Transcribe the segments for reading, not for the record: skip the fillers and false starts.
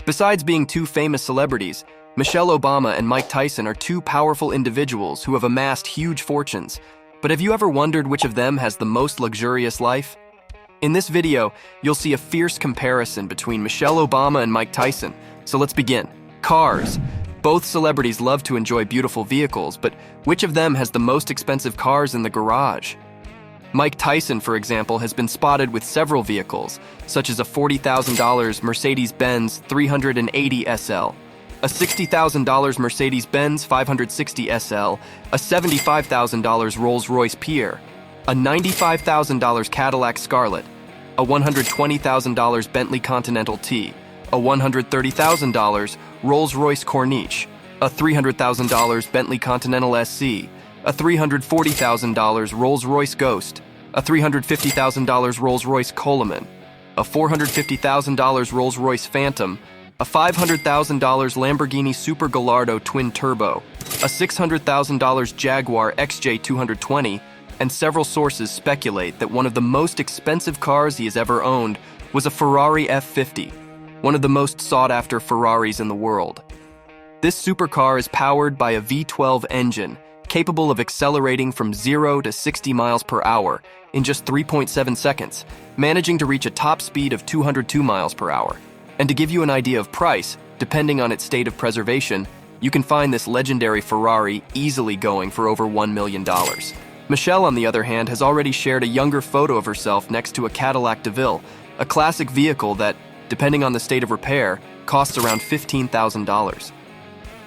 Besides being two famous celebrities, Michelle Obama and Mike Tyson are two powerful individuals who have amassed huge fortunes. But have you ever wondered which of them has the most luxurious life? In this video, you'll see a fierce comparison between Michelle Obama and Mike Tyson. So let's begin. Cars. Both celebrities love to enjoy beautiful vehicles, but which of them has the most expensive cars in the garage? Mike Tyson, for example, has been spotted with several vehicles, such as a $40,000 Mercedes-Benz 380 SL, a $60,000 Mercedes-Benz 560 SL, a $75,000 Rolls-Royce Pierre, a $95,000 Cadillac Scarlet, a $120,000 Bentley Continental T, a $130,000 Rolls-Royce Corniche, a $300,000 Bentley Continental SC, a $340,000 Rolls-Royce Ghost, a $350,000 Rolls-Royce Coleman, a $450,000 Rolls-Royce Phantom, a $500,000 Lamborghini Super Gallardo Twin Turbo, a $600,000 Jaguar XJ220, and several sources speculate that one of the most expensive cars he has ever owned was a Ferrari F50, one of the most sought-after Ferraris in the world. This supercar is powered by a V12 engine, capable of accelerating from 0 to 60 miles per hour in just 3.7 seconds, managing to reach a top speed of 202 miles per hour. And to give you an idea of price, depending on its state of preservation, you can find this legendary Ferrari easily going for over $1 million. Michelle, on the other hand, has already shared a younger photo of herself next to a Cadillac DeVille, a classic vehicle that, depending on the state of repair, costs around $15,000.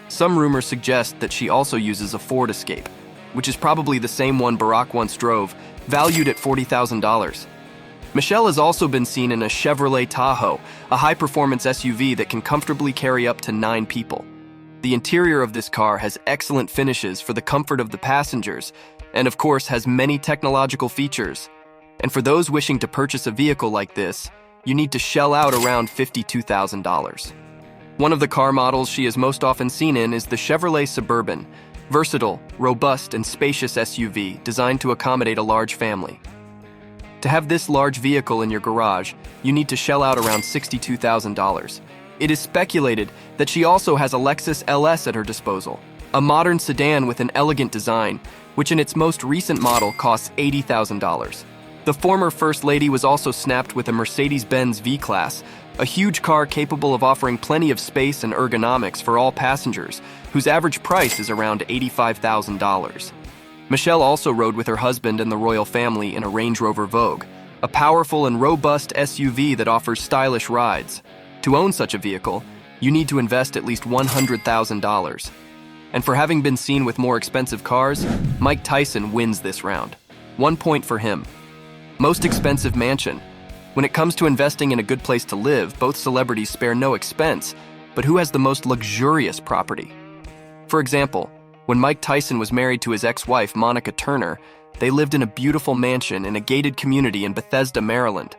Some rumors suggest that she also uses a Ford Escape, which is probably the same one Barack once drove, valued at $40,000. Michelle has also been seen in a Chevrolet Tahoe, a high-performance SUV that can comfortably carry up to 9 people. The interior of this car has excellent finishes for the comfort of the passengers, and of course has many technological features. And for those wishing to purchase a vehicle like this, you need to shell out around $52,000. One of the car models she is most often seen in is the Chevrolet Suburban, versatile, robust, and spacious SUV designed to accommodate a large family. To have this large vehicle in your garage, you need to shell out around $62,000. It is speculated that she also has a Lexus LS at her disposal, a modern sedan with an elegant design, which in its most recent model costs $80,000. The former First Lady was also snapped with a Mercedes-Benz V-Class, a huge car capable of offering plenty of space and ergonomics for all passengers, whose average price is around $85,000. Michelle also rode with her husband and the royal family in a Range Rover Vogue, a powerful and robust SUV that offers stylish rides. To own such a vehicle, you need to invest at least $100,000. And for having been seen with more expensive cars, Mike Tyson wins this round. 1 point for him. Most expensive mansion. When it comes to investing in a good place to live, both celebrities spare no expense, but who has the most luxurious property? For example, when Mike Tyson was married to his ex-wife, Monica Turner, they lived in a beautiful mansion in a gated community in Bethesda, Maryland.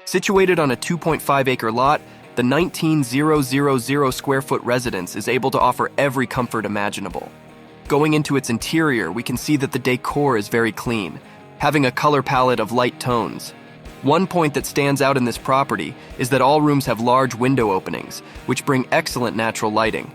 Situated on a 2.5-acre lot, the 19,000 square foot residence is able to offer every comfort imaginable. Going into its interior, we can see that the decor is very clean, having a color palette of light tones. One point that stands out in this property is that all rooms have large window openings, which bring excellent natural lighting.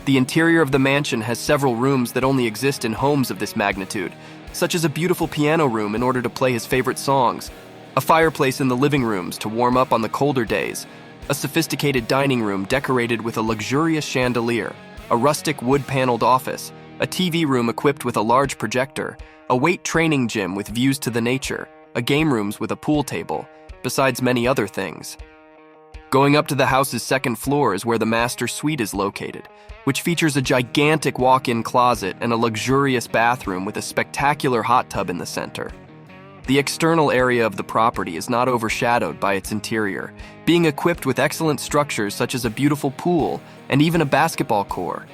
The interior of the mansion has several rooms that only exist in homes of this magnitude, such as a beautiful piano room in order to play his favorite songs, a fireplace in the living rooms to warm up on the colder days, a sophisticated dining room decorated with a luxurious chandelier, a rustic wood-paneled office, a TV room equipped with a large projector, a weight training gym with views to the nature, a game rooms with a pool table, besides many other things. Going up to the house's second floor is where the master suite is located, which features a gigantic walk-in closet and a luxurious bathroom with a spectacular hot tub in the center. The external area of the property is not overshadowed by its interior, being equipped with excellent structures such as a beautiful pool and even a basketball court.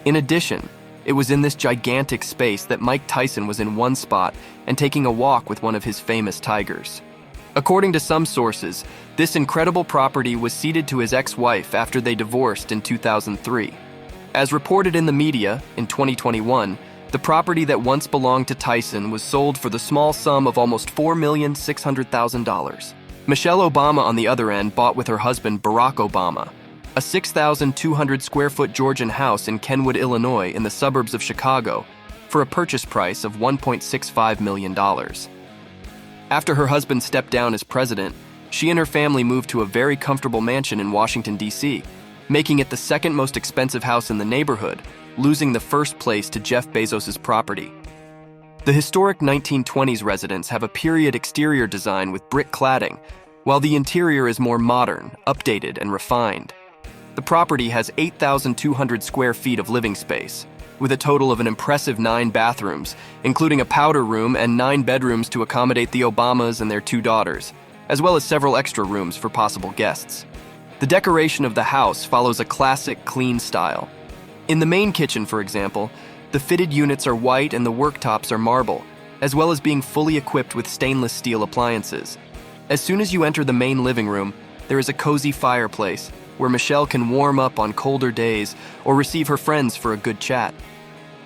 In addition, it was in this gigantic space that Mike Tyson was in one spot and taking a walk with one of his famous tigers. According to some sources, this incredible property was ceded to his ex-wife after they divorced in 2003. As reported in the media, in 2021, the property that once belonged to Tyson was sold for the small sum of almost $4,600,000. Michelle Obama, on the other end, bought with her husband Barack Obama, a 6,200 square foot Georgian house in Kenwood, Illinois, in the suburbs of Chicago, for a purchase price of $1.65 million. After her husband stepped down as president, she and her family moved to a very comfortable mansion in Washington, D.C., making it the second most expensive house in the neighborhood, losing the first place to Jeff Bezos' property. The historic 1920s residence have a period exterior design with brick cladding, while the interior is more modern, updated, and refined. The property has 8,200 square feet of living space, with a total of an impressive 9 bathrooms, including a powder room and 9 bedrooms to accommodate the Obamas and their 2 daughters, as well as several extra rooms for possible guests. The decoration of the house follows a classic, clean style. In the main kitchen, for example, the fitted units are white and the worktops are marble, as well as being fully equipped with stainless steel appliances. As soon as you enter the main living room, there is a cozy fireplace where Michelle can warm up on colder days or receive her friends for a good chat.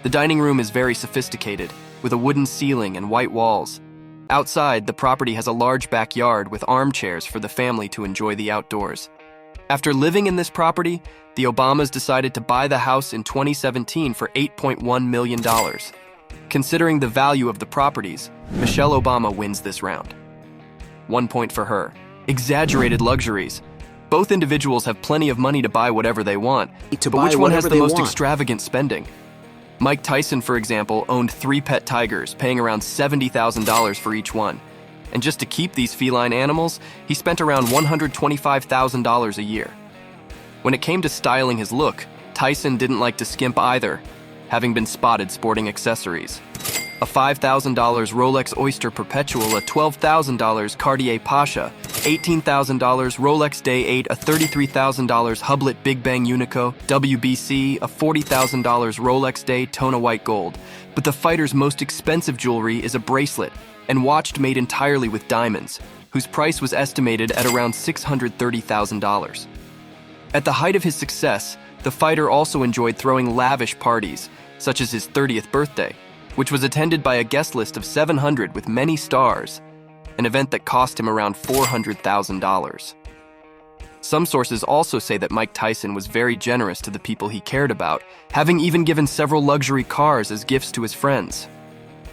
The dining room is very sophisticated, with a wooden ceiling and white walls. Outside, the property has a large backyard with armchairs for the family to enjoy the outdoors. After living in this property, the Obamas decided to buy the house in 2017 for $8.1 million. Considering the value of the properties, Michelle Obama wins this round. 1 point for her. Exaggerated luxuries. Both individuals have plenty of money to buy whatever they want, but which one has the most extravagant spending? Mike Tyson, for example, owned 3 pet tigers, paying around $70,000 for each one. And just to keep these feline animals, he spent around $125,000 a year. When it came to styling his look, Tyson didn't like to skimp either, having been spotted sporting accessories. A $5,000 Rolex Oyster Perpetual, a $12,000 Cartier Pasha, $18,000 Rolex Day 8, a $33,000 Hublot Big Bang Unico, WBC, a $40,000 Rolex Daytona White Gold. But the fighter's most expensive jewelry is a bracelet and watch made entirely with diamonds, whose price was estimated at around $630,000. At the height of his success, the fighter also enjoyed throwing lavish parties, such as his 30th birthday, which was attended by a guest list of 700 with many stars, an event that cost him around $400,000. Some sources also say that Mike Tyson was very generous to the people he cared about, having even given several luxury cars as gifts to his friends.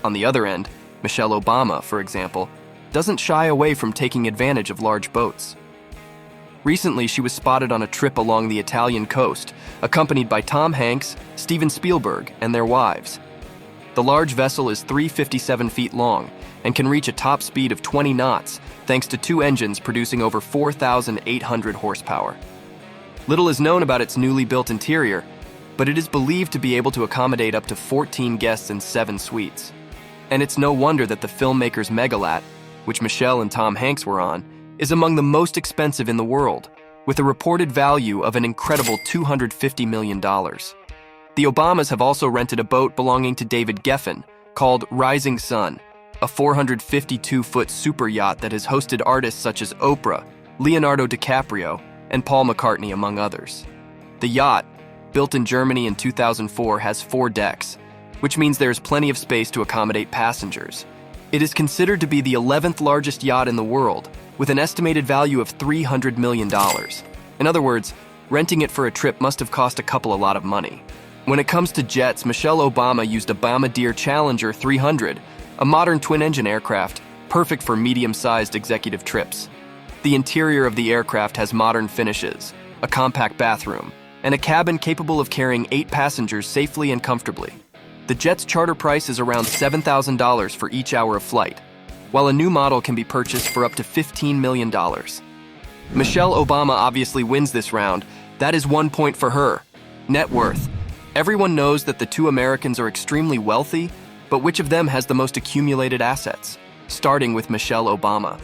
On the other end, Michelle Obama, for example, doesn't shy away from taking advantage of large boats. Recently, she was spotted on a trip along the Italian coast, accompanied by Tom Hanks, Steven Spielberg, and their wives. The large vessel is 357 feet long and can reach a top speed of 20 knots thanks to 2 engines producing over 4,800 horsepower. Little is known about its newly built interior, but it is believed to be able to accommodate up to 14 guests in 7 suites. And it's no wonder that the filmmaker's Megalat, which Michelle and Tom Hanks were on, is among the most expensive in the world, with a reported value of an incredible $250 million. The Obamas have also rented a boat belonging to David Geffen, called Rising Sun, a 452-foot super yacht that has hosted artists such as Oprah, Leonardo DiCaprio, and Paul McCartney, among others. The yacht, built in Germany in 2004, has 4 decks, which means there is plenty of space to accommodate passengers. It is considered to be the 11th largest yacht in the world, with an estimated value of $300 million. In other words, renting it for a trip must have cost a lot of money. When it comes to jets, Michelle Obama used a Bombardier Challenger 300, a modern twin-engine aircraft, perfect for medium-sized executive trips. The interior of the aircraft has modern finishes, a compact bathroom, and a cabin capable of carrying 8 passengers safely and comfortably. The jet's charter price is around $7,000 for each hour of flight, while a new model can be purchased for up to $15 million. Michelle Obama obviously wins this round. That is 1 point for her. Net worth. Everyone knows that the 2 Americans are extremely wealthy, but which of them has the most accumulated assets? Starting with Michelle Obama.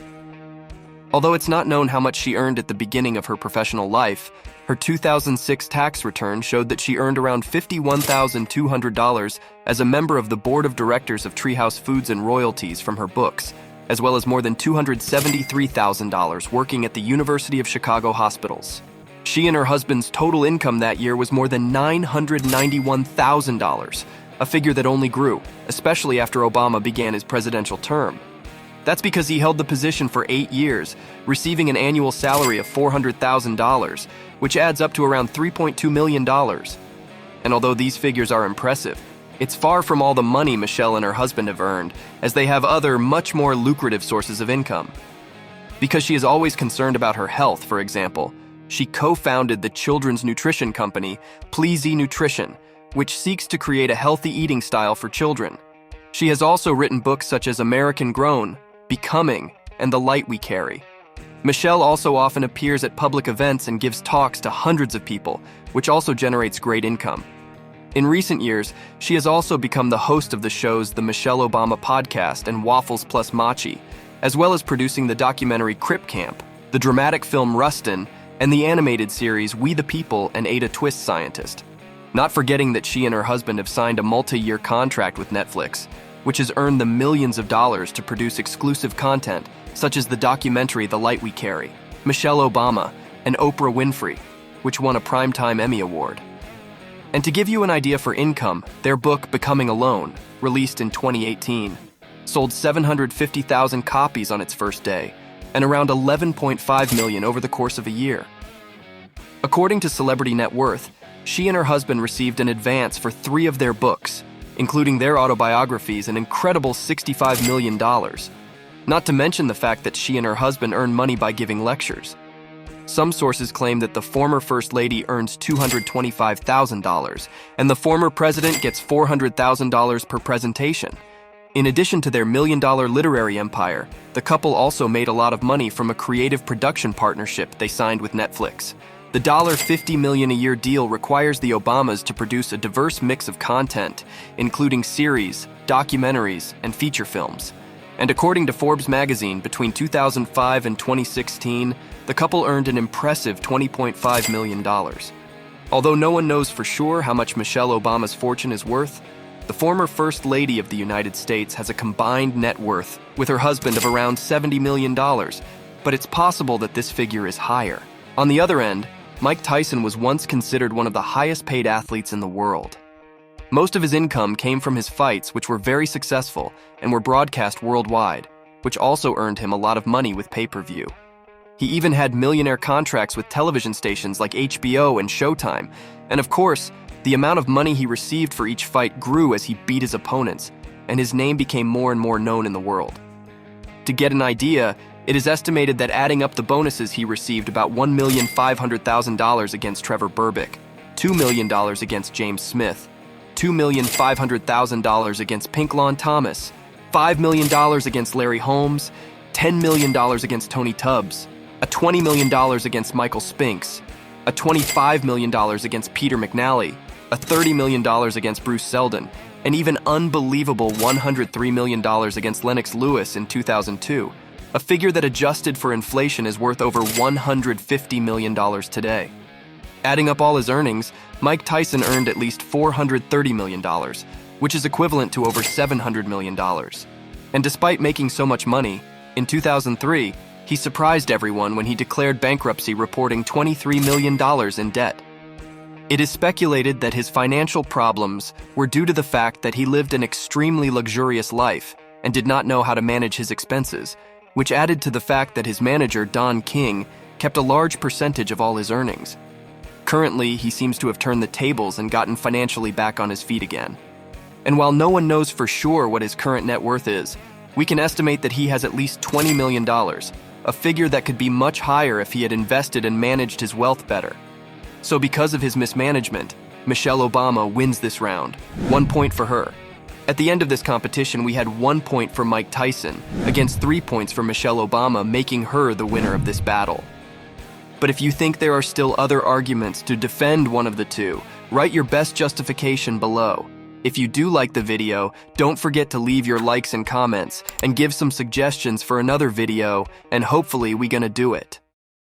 Although it's not known how much she earned at the beginning of her professional life, her 2006 tax return showed that she earned around $51,200 as a member of the board of directors of Treehouse Foods and Royalties from her books, as well as more than $273,000 working at the University of Chicago hospitals. She and her husband's total income that year was more than $991,000, a figure that only grew, especially after Obama began his presidential term. That's because he held the position for 8 years, receiving an annual salary of $400,000, which adds up to around $3.2 million. And although these figures are impressive, it's far from all the money Michelle and her husband have earned, as they have other, much more lucrative sources of income. Because she is always concerned about her health, for example, she co-founded the children's nutrition company, Pleasy Nutrition, which seeks to create a healthy eating style for children. She has also written books such as American Grown, Becoming, and The Light We Carry. Michelle also often appears at public events and gives talks to hundreds of people, which also generates great income. In recent years, she has also become the host of the shows The Michelle Obama Podcast and Waffles Plus Machi, as well as producing the documentary Crip Camp, the dramatic film Rustin, and the animated series We the People and Ada Twist Scientist. Not forgetting that she and her husband have signed a multi-year contract with Netflix, which has earned them millions of dollars to produce exclusive content, such as the documentary The Light We Carry, Michelle Obama, and Oprah Winfrey, which won a Primetime Emmy Award. And to give you an idea for income, their book Becoming Alone, released in 2018, sold 750,000 copies on its first day, and around 11.5 million over the course of a year. According to Celebrity Net Worth, she and her husband received an advance for 3 of their books, including their autobiographies, an incredible $65 million. Not to mention the fact that she and her husband earn money by giving lectures. Some sources claim that the former First Lady earns $225,000, and the former president gets $400,000 per presentation. In addition to their million-dollar literary empire, the couple also made a lot of money from a creative production partnership they signed with Netflix. The $50 million a year deal requires the Obamas to produce a diverse mix of content, including series, documentaries, and feature films. And according to Forbes magazine, between 2005 and 2016, the couple earned an impressive $20.5 million. Although no one knows for sure how much Michelle Obama's fortune is worth, the former First Lady of the United States has a combined net worth with her husband of around $70 million, but it's possible that this figure is higher. On the other end, Mike Tyson was once considered one of the highest-paid athletes in the world. Most of his income came from his fights, which were very successful and were broadcast worldwide, which also earned him a lot of money with pay-per-view. He even had millionaire contracts with television stations like HBO and Showtime, and of course, the amount of money he received for each fight grew as he beat his opponents, and his name became more and more known in the world. To get an idea, it is estimated that adding up the bonuses he received about $1,500,000 against Trevor Berbick, $2 million against James Smith, $2,500,000 against Pinklon Thomas, $5 million against Larry Holmes, $10 million against Tony Tubbs, a $20 million against Michael Spinks, a $25 million against Peter McNally, a $30 million against Bruce Seldon, and even unbelievable $103 million against Lennox Lewis in 2002, a figure that adjusted for inflation is worth over $150 million today. Adding up all his earnings, Mike Tyson earned at least $430 million, which is equivalent to over $700 million. And despite making so much money, in 2003, he surprised everyone when he declared bankruptcy, reporting $23 million in debt. It is speculated that his financial problems were due to the fact that he lived an extremely luxurious life and did not know how to manage his expenses, which added to the fact that his manager, Don King, kept a large percentage of all his earnings. Currently, he seems to have turned the tables and gotten financially back on his feet again. And while no one knows for sure what his current net worth is, we can estimate that he has at least $20 million, a figure that could be much higher if he had invested and managed his wealth better. So because of his mismanagement, Michelle Obama wins this round. 1 point for her. At the end of this competition, we had 1 point for Mike Tyson against 3 points for Michelle Obama, making her the winner of this battle. But if you think there are still other arguments to defend one of the two, write your best justification below. If you do like the video, don't forget to leave your likes and comments and give some suggestions for another video, and hopefully we're gonna do it.